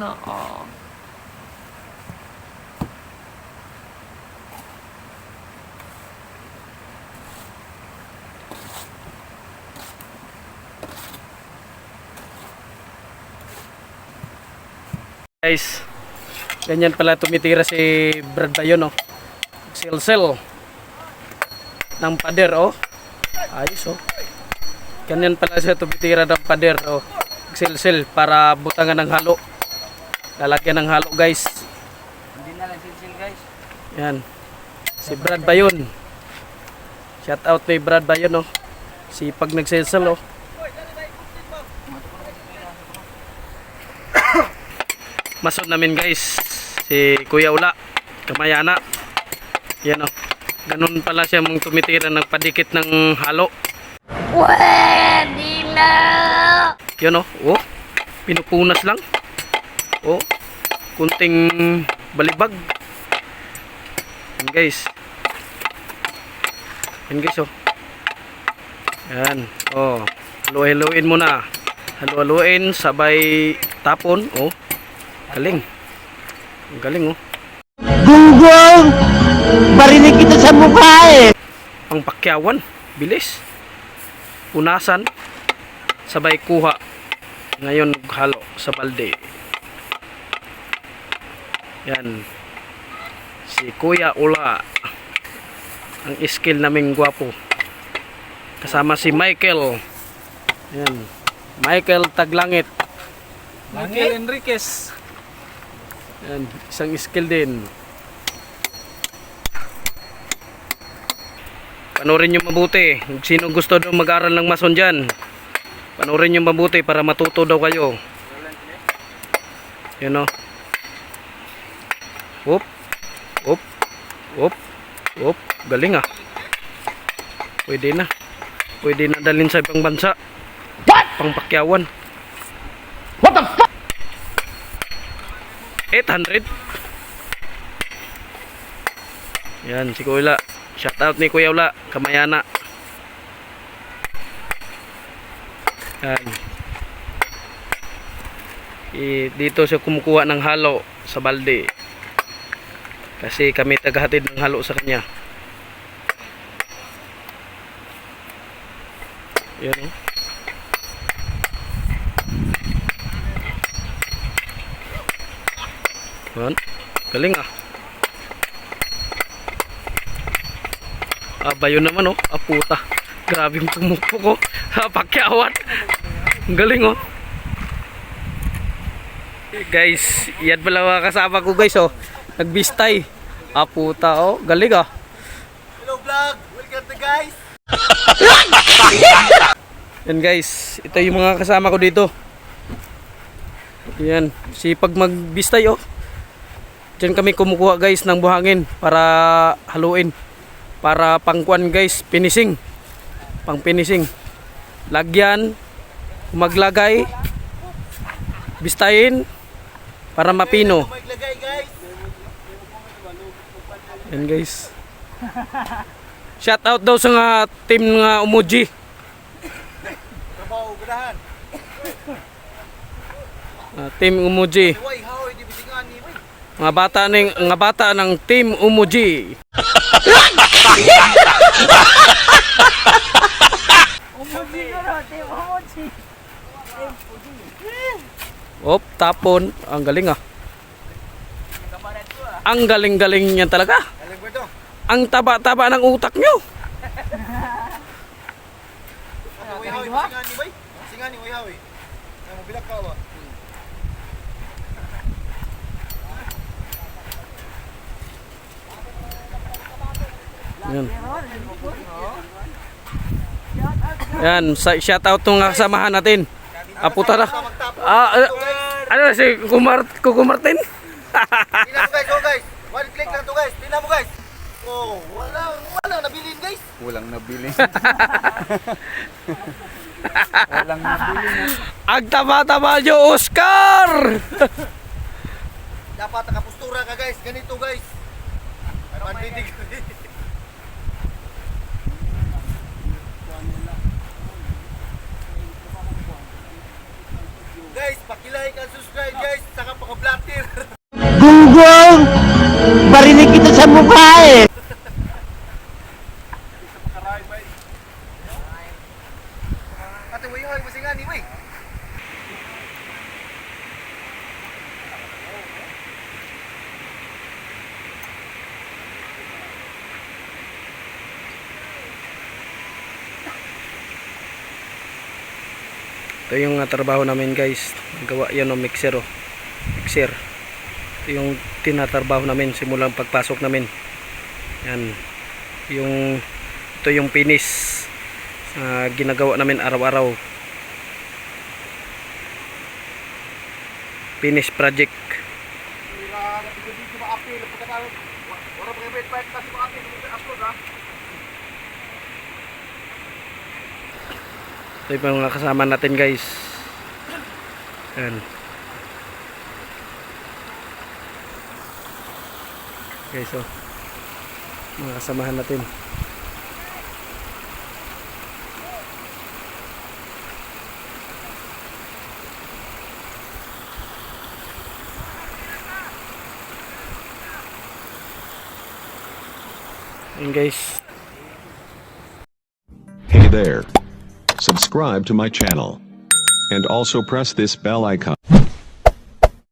Oo. Guys, ganyan pala tumitira si Brad Bayon, oh. Silsel ng pader, oh. Ayos, oh. Ganyan pala siya tumitira ng pader, oh. Silsel para butangan ng halo. Lalagyan ng halo, guys. Hindi na lang silsil, guys. Yan. Si Brad Bayon. Shout out kay Brad Bayon, oh. Sipag nagsilsel, oh. Mason namin, guys, si Kuya Ula Kamayana. Yan, oh. Ganun pala siya mong tumitira ng padikit ng halo. Pwede na! Yan, oh. Oh. Pinupunas lang. Oh. Kunting balibag. Yan, guys. Yan, guys, oh. Yan. Oh. Halu-haluin mo na. Halu-haluin sabay tapon, oh. Galing. Ang galing, oh. Gunggong! Barinig kita sa mukha eh! Ang pakyawan. Bilis. Punasan. Sabay kuha. Ngayon halo sa balde. Yan. Si Kuya Ula. Ang skill naming gwapo. Kasama si Michael. Yan. Michael Taglangit. Michael Enriquez. Yan, isang skill din. Panoorin nyo mabuti. Sino gusto daw mag-aral ng mason dyan, panoorin nyo mabuti para matuto daw kayo. Yan, o. Whoop. Whoop. Whoop. Whoop. Galing, ah. Pwede na. Pwede na dalhin sa ibang bansa. Pangpakyawan. 800. Yan, si Kuya Ula. Shout out ni Kuya Ula Kamayana. Yan. Dito siya kumukuha ng halo sa balde. Kasi kami tagahatid ng halo sa kanya. Yan, oh. Yan. Galing, ah. Bayo naman, oh. Puta. Grabe yung tumukpo ko. Pakyawan. Ang galing, oh. Guys, yan pala mga kasama ko, guys, oh. Nagbistay. Puta, oh. Galing, ah. Hello vlog! Welcome to guys! Yan, guys. Ito yung mga kasama ko dito. Yan. Sipag magbistay, oh. Diyan kami kumukuha, guys, ng buhangin para haluin. Para pangkuan, guys, finishing. Pang finishing. Lagyan, maglagay, bistayin para mapino. Maglagay guys! Yan, guys. Shout out daw sa nga team nga Umuji. Trabaho, ganahan! Team Umuji. Uy, how? Hindi bisingan ni Uy! Mga bata ng team Umuji. Umuji ko na, Team Umuji. Op, tapon. Ang galing, ah. Ang galing-galing niya talaga. Alam mo ito? Ang taba-taba ng utak nyo. Uy, how? Bisingan ni Uy! Bisingan ni Uy, how? Mabilak ka ba? Yan. Yan, shout out ng kasamahan natin. Puta na. Ano si Kuko Martin? Tingnan mo guys, oh guys! One click lang to guys! Tingnan mo guys! Oh, walang nabilin guys! Walang nabili. Walang nabili. Ang taba-taba nyo, Oscar! Dapat nakapustura ka guys! Ganito guys! Pandidig. Guys, paki-like and subscribe guys. Saka paka-blatter. Gunggong! Barinig kita sa mukha eh! Ate, way hoy, masingani, way. Ito yung trabaho namin guys. Gawa yan ng mixer oh. Mixer. Ito yung tinatrabaho namin simulang pagpasok namin. Yan. Ito yung finish. Ginagawa namin araw-araw. Finish project. Ito yung mga kasama natin guys. Yan. Guys oh. Mga kasamahan natin. Yan guys. Hey there. Subscribe to my channel. And also press this bell icon.